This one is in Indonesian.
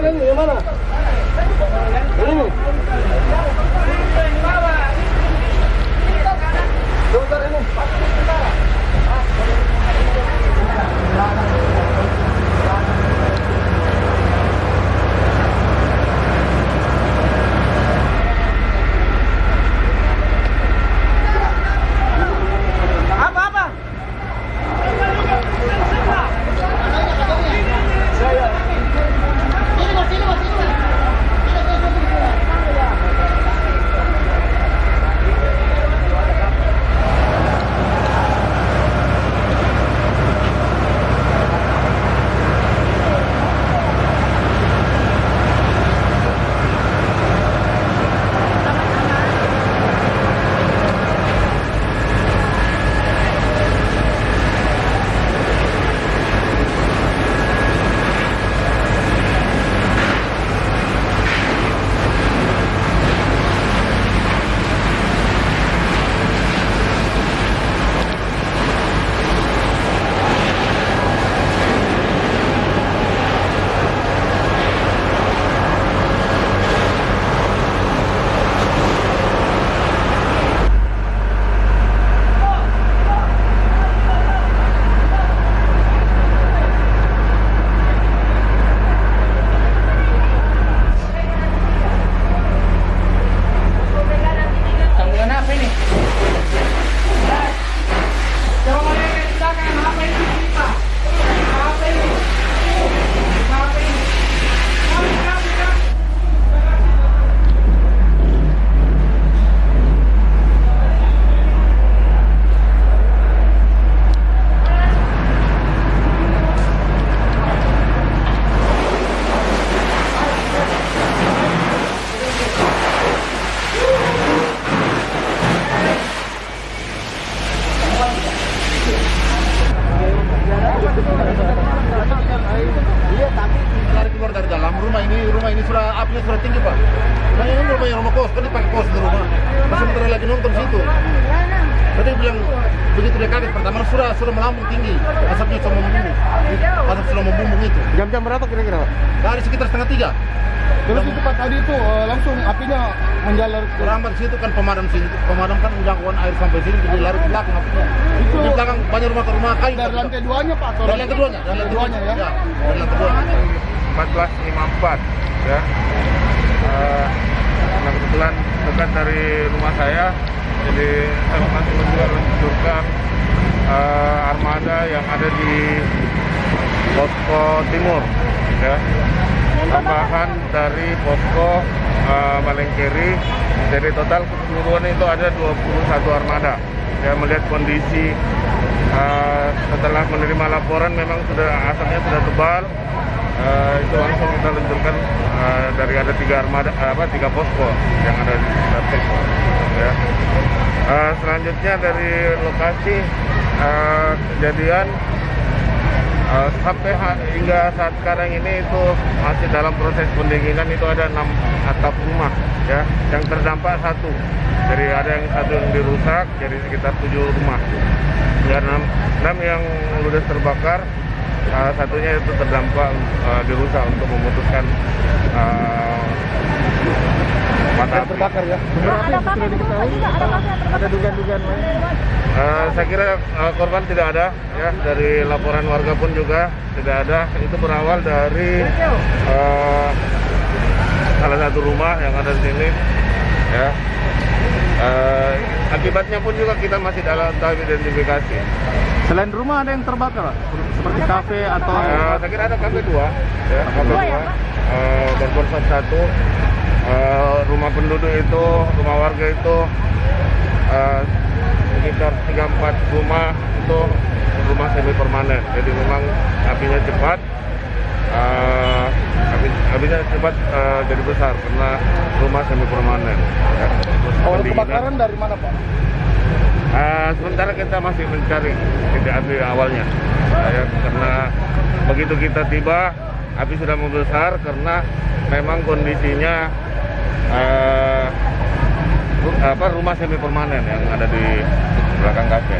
ini yang mana? Ini. Sebentar ini. Apa-apa? Iya, tapi lari keluar dari dalam rumah ini sudah apinya sudah tinggi, Pak. Nah, ini rumah kos, kan dipakai kos di rumah. Masih bentar lagi nonton situ. Tadi bilang begitu dia kaget pertama sudah melambung tinggi, asapnya cuma membumbung. Asap sudah membumbung itu. Jam-jam berapa kira-kira, Pak? Dari sekitar 2:30. Terus di tempat tadi itu langsung apinya menjalar ke Rambat situ kan pemadam kan jangkauan air sampai sini jadi lari ke belakang apinya. Itu di belakang banyak rumah kayu. dari lantai 2-nya, Pak? Dari lantai keduanya, ya? dari lantai keduanya. 14.54 ya. Karena kebetulan dekat dari rumah saya, jadi saya masih meluncurkan armada yang ada di posko timur ya. Tambahan dari posko Malengkeri, jadi total keseluruhan itu ada 21 armada. Ya, melihat kondisi setelah menerima laporan memang asapnya sudah tebal, itu langsung kita luncurkan dari ada 3 posko yang ada di sekitar posko. Ya. Selanjutnya dari lokasi kejadian sampai hingga saat sekarang ini itu masih dalam proses pendinginan, itu ada 6 atap rumah ya yang terdampak 1. Jadi ada yang 1 yang dirusak, jadi sekitar 7 rumah. Ya, 6 yang ludes terbakar, 1-nya itu terdampak dirusak untuk memutuskan mata api. terbakar ya. Ada kakek juga, Ada dugaan-dugaan lain? Saya kira korban tidak ada ya, dari laporan warga pun juga tidak ada. Itu berawal dari salah satu rumah yang ada di sini ya. Akibatnya pun juga kita masih dalam tahap identifikasi. Selain rumah ada yang terbakar, Pak? Seperti kafe atau Saya kira ada kafe 2 ya, kafe 2 berkorban 1. Rumah penduduk itu, rumah warga itu sekitar 3-4 rumah itu rumah semi permanen. Jadi memang apinya cepat, apinya cepat jadi besar karena rumah semi permanen. Ya. awal kebakaran dari mana, Pak? Sementara kita masih mencari titik api awalnya, ya, karena begitu kita tiba api sudah membesar karena memang kondisinya rumah semi permanen yang ada di belakang kafe.